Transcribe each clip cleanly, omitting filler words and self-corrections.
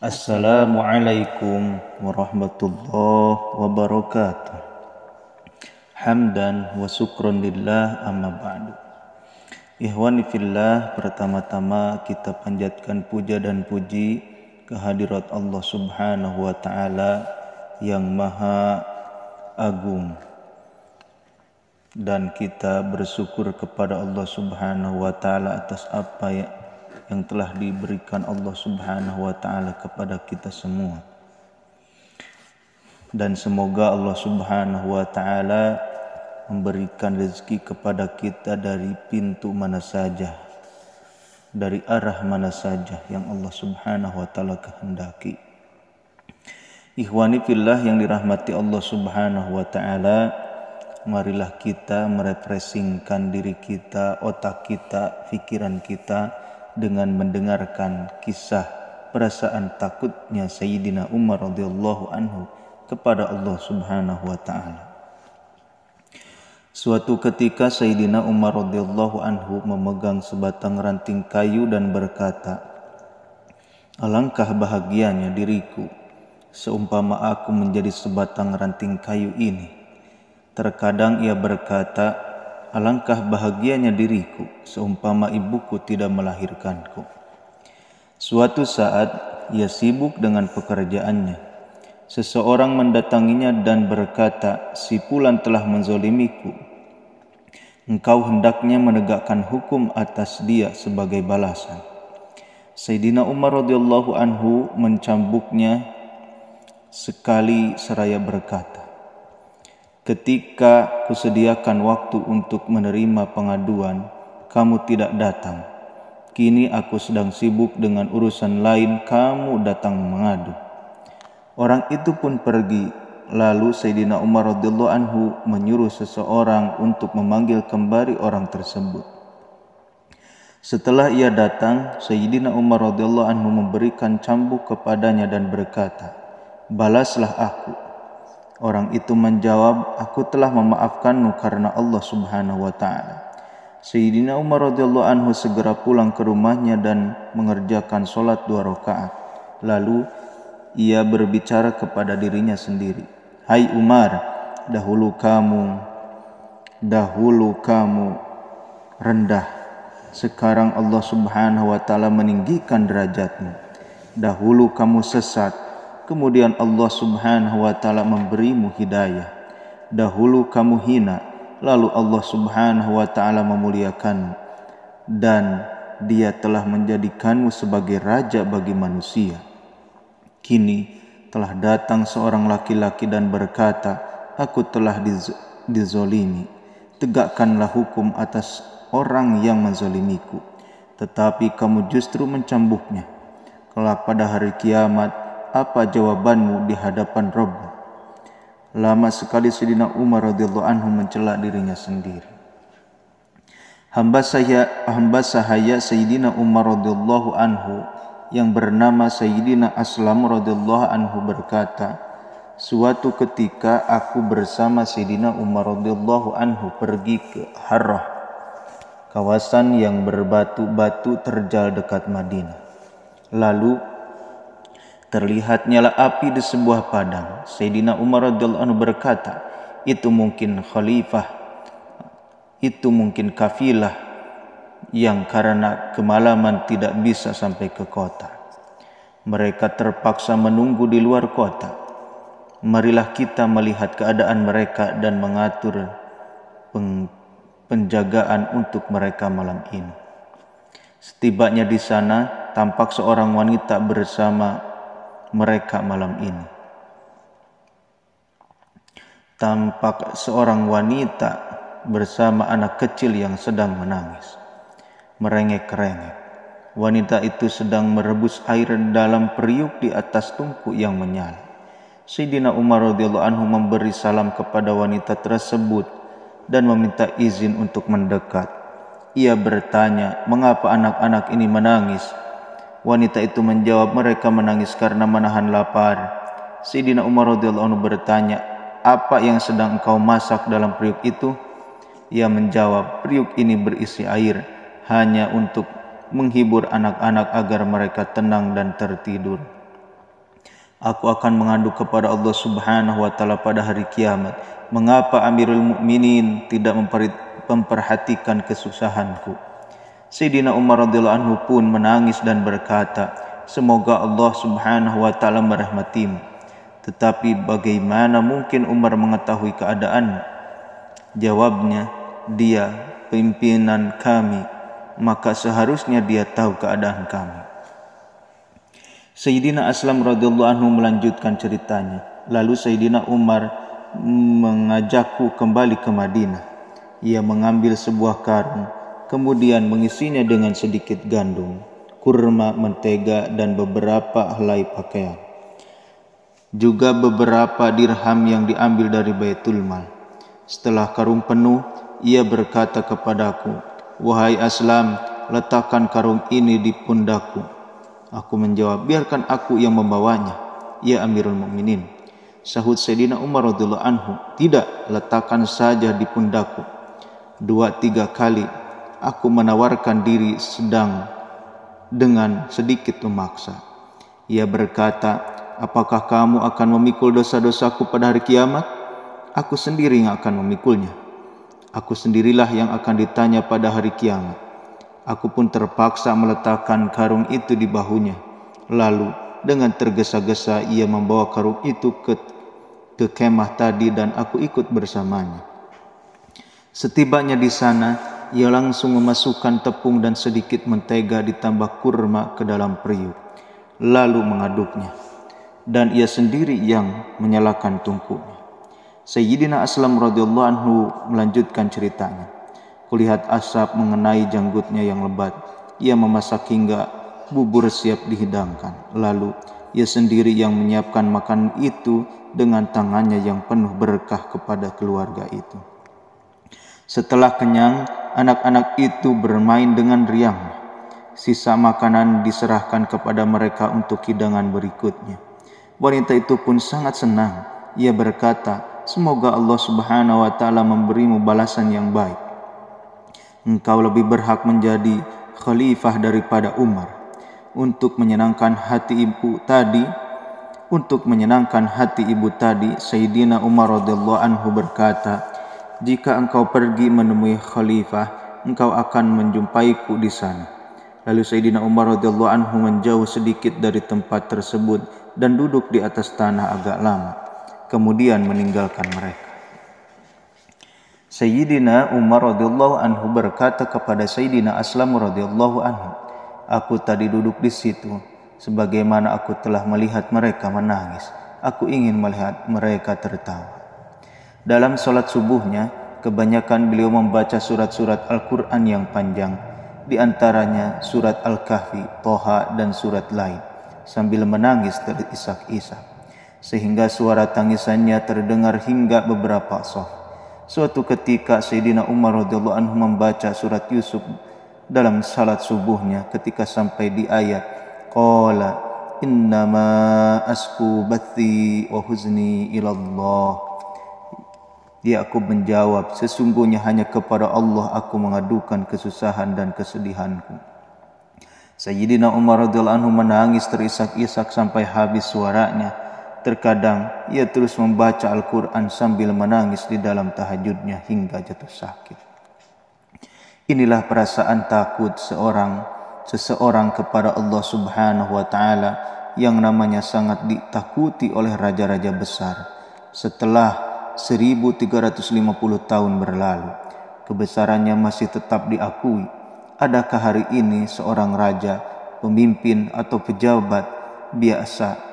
Assalamualaikum warahmatullahi wabarakatuh. Hamdan wa syukron lillah amma ba'du. Ikhwani fillah, pertama-tama kita panjatkan puja dan puji kehadirat Allah Subhanahu wa taala yang maha agung, dan kita bersyukur kepada Allah Subhanahu wa taala atas apa yang telah diberikan Allah Subhanahu wa taala kepada kita semua. Dan semoga Allah Subhanahu wa taala memberikan rezeki kepada kita dari pintu mana saja, dari arah mana saja yang Allah Subhanahu wa taala kehendaki. Ikhwani fillah yang dirahmati Allah Subhanahu wa taala, marilah kita merefreshingkan diri kita, otak kita, pikiran kita dengan mendengarkan kisah perasaan takutnya Sayyidina Umar radhiyallahu anhu kepada Allah Subhanahu wa taala. Suatu ketika Sayyidina Umar radhiyallahu anhu memegang sebatang ranting kayu dan berkata, "Alangkah bahagianya diriku seumpama aku menjadi sebatang ranting kayu ini." Terkadang ia berkata, "Alangkah bahagianya diriku seumpama ibuku tidak melahirkanku." Suatu saat ia sibuk dengan pekerjaannya. Seseorang mendatanginya dan berkata, "Si fulan telah menzolimiku. Engkau hendaknya menegakkan hukum atas dia sebagai balasan." Sayyidina Umar radhiyallahu anhu mencambuknya sekali seraya berkata, "Ketika kusediakan waktu untuk menerima pengaduan, kamu tidak datang. Kini aku sedang sibuk dengan urusan lain, kamu datang mengadu." Orang itu pun pergi. Lalu Sayyidina Umar radhiyallahu anhu menyuruh seseorang untuk memanggil kembali orang tersebut. Setelah ia datang, Sayyidina Umar radhiyallahu anhu memberikan cambuk kepadanya dan berkata, "Balaslah aku." Orang itu menjawab, "Aku telah memaafkanmu karena Allah Subhanahu wa taala." Sayyidina Umar radhiyallahu anhu segera pulang ke rumahnya dan mengerjakan sholat 2 rakaat. Lalu ia berbicara kepada dirinya sendiri, "Hai Umar, dahulu kamu rendah. Sekarang Allah Subhanahu wa taala meninggikan derajatmu. Dahulu kamu sesat, kemudian Allah Subhanahu wa taala memberimu hidayah. Dahulu kamu hina, lalu Allah Subhanahu wa taala memuliakanmu, dan Dia telah menjadikanmu sebagai raja bagi manusia. Kini telah datang seorang laki-laki dan berkata, aku telah dizolimi. Tegakkanlah hukum atas orang yang menzolimiku." Tetapi kamu justru mencambuknya. Kelak pada hari kiamat, apa jawabanmu di hadapan Rabb? Lama sekali Sayyidina Umar radhiyallahu anhu mencela dirinya sendiri. Hamba sahaya Sayyidina Umar radhiyallahu anhu yang bernama Sayyidina Aslam radhiyallahu anhu berkata, "Suatu ketika aku bersama Sayyidina Umar radhiyallahu anhu pergi ke Harrah, kawasan yang berbatu-batu terjal dekat Madinah. Lalu terlihat nyala api di sebuah padang. Sayyidina Umar radhiyallahu anhu berkata, itu mungkin khalifah, itu mungkin kafilah yang karena kemalaman tidak bisa sampai ke kota. Mereka terpaksa menunggu di luar kota. Marilah kita melihat keadaan mereka dan mengatur penjagaan untuk mereka malam ini." Setibanya di sana, tampak seorang wanita bersama mereka malam ini. Tampak seorang wanita bersama anak kecil yang sedang menangis, merengek-rengek. Wanita itu sedang merebus air dalam periuk di atas tungku yang menyala. Sayyidina Umar radhiyallahu anhu memberi salam kepada wanita tersebut dan meminta izin untuk mendekat. Ia bertanya, "Mengapa anak-anak ini menangis?" Wanita itu menjawab, "Mereka menangis karena menahan lapar." Sayyidina Umar radhiyallahu anhu bertanya, "Apa yang sedang engkau masak dalam periuk itu?" Ia menjawab, "Periuk ini berisi air hanya untuk menghibur anak-anak agar mereka tenang dan tertidur." Aku akan mengadu kepada Allah Subhanahu wa taala pada hari kiamat, mengapa Amirul Mukminin tidak memperhatikan kesusahanku. Sayyidina Umar radhiyallahu anhu pun menangis dan berkata, semoga Allah Subhanahu wa taala merahmatimu. Tetapi bagaimana mungkin Umar mengetahui keadaan? Jawabnya, dia pimpinan kami, maka seharusnya dia tahu keadaan kami. Sayyidina Aslam radhiyallahu anhu melanjutkan ceritanya. Lalu Sayyidina Umar mengajakku kembali ke Madinah. Ia mengambil sebuah karung, kemudian mengisinya dengan sedikit gandum, kurma, mentega, dan beberapa helai pakaian. Juga beberapa dirham yang diambil dari Baitul Mal. Setelah karung penuh, ia berkata kepadaku, wahai Aslam, letakkan karung ini di pundakku. Aku menjawab, biarkan aku yang membawanya, ya Amirul Mukminin. Sahut Sayyidina Umar radhiyallahu anhu, tidak, letakkan saja di pundakku. 2-3 kali aku menawarkan diri sedang dengan sedikit memaksa. Ia berkata, apakah kamu akan memikul dosa-dosaku pada hari kiamat? Aku sendiri yang akan memikulnya. Aku sendirilah yang akan ditanya pada hari kiamat. Aku pun terpaksa meletakkan karung itu di bahunya. Lalu dengan tergesa-gesa ia membawa karung itu ke kemah tadi dan aku ikut bersamanya. Setibanya di sana, ia langsung memasukkan tepung dan sedikit mentega ditambah kurma ke dalam periuk, lalu mengaduknya. Dan ia sendiri yang menyalakan tungkunya. Sayyidina Aslam radhiyallahu anhu melanjutkan ceritanya. Kulihat asap mengenai janggutnya yang lebat. Ia memasak hingga bubur siap dihidangkan. Lalu ia sendiri yang menyiapkan makanan itu dengan tangannya yang penuh berkah kepada keluarga itu. Setelah kenyang, anak-anak itu bermain dengan riang. Sisa makanan diserahkan kepada mereka untuk hidangan berikutnya. Wanita itu pun sangat senang. Ia berkata, semoga Allah Subhanahu wa taala memberimu balasan yang baik. Engkau lebih berhak menjadi khalifah daripada Umar. Untuk menyenangkan hati ibu tadi, Sayyidina Umar radhiyallahu anhu berkata, jika engkau pergi menemui khalifah, engkau akan menjumpaiku di sana. Lalu Sayyidina Umar radhiyallahu anhu menjauh sedikit dari tempat tersebut dan duduk di atas tanah agak lama, kemudian meninggalkan mereka. Sayyidina Umar radhiyallahu anhu berkata kepada Sayyidina Aslam radhiyallahu anhu, aku tadi duduk di situ, sebagaimana aku telah melihat mereka menangis. Aku ingin melihat mereka tertawa. Dalam salat subuhnya, kebanyakan beliau membaca surat-surat Al-Quran yang panjang, di antaranya surat Al-Kahfi, Toha, dan surat lain, sambil menangis terisak-isak, sehingga suara tangisannya terdengar hingga beberapa shaf. Suatu ketika Sayyidina Umar radhiyallahu anhu membaca surat Yusuf dalam salat subuhnya ketika sampai di ayat qala innama asku bathi wa huzni ilallah. Yaqub menjawab, sesungguhnya hanya kepada Allah aku mengadukan kesusahan dan kesedihanku. Sayyidina Umar radhiyallahu anhu menangis terisak-isak sampai habis suaranya. Terkadang ia terus membaca Al-Quran sambil menangis di dalam tahajudnya hingga jatuh sakit. Inilah perasaan takut seseorang kepada Allah Subhanahu wa taala yang namanya sangat ditakuti oleh raja-raja besar. Setelah 1350 tahun berlalu, kebesarannya masih tetap diakui. Adakah hari ini seorang raja, pemimpin atau pejabat biasa?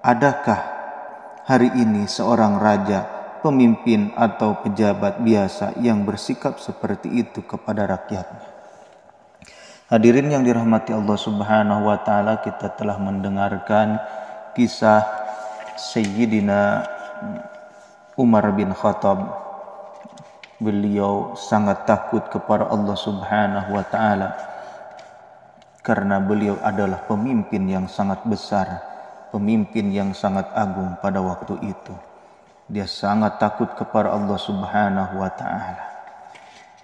Adakah hari ini seorang raja, pemimpin atau pejabat biasa yang bersikap seperti itu kepada rakyatnya? Hadirin yang dirahmati Allah Subhanahu wa taala, kita telah mendengarkan kisah Sayyidina Umar bin Khattab. Beliau sangat takut kepada Allah Subhanahu wa taala karena beliau adalah pemimpin yang sangat besar, pemimpin yang sangat agung pada waktu itu. Dia sangat takut kepada Allah Subhanahu wa taala.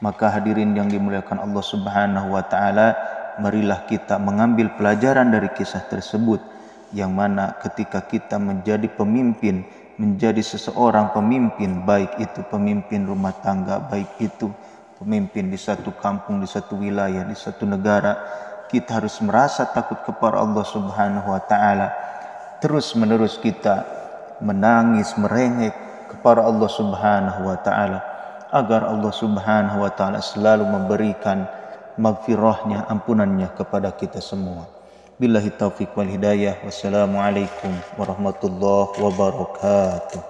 Maka hadirin yang dimuliakan Allah Subhanahu wa taala, marilah kita mengambil pelajaran dari kisah tersebut yang mana ketika kita menjadi pemimpin, menjadi seseorang pemimpin, baik itu pemimpin rumah tangga, baik itu pemimpin di satu kampung, di satu wilayah, di satu negara, kita harus merasa takut kepada Allah Subhanahu wa taala. Terus menerus kita menangis, merengek kepada Allah Subhanahu wa taala agar Allah Subhanahu wa taala selalu memberikan maghfirahnya, ampunannya kepada kita semua. Billahi taufiq wal hidayah. Wassalamualaikum warahmatullahi wabarakatuh.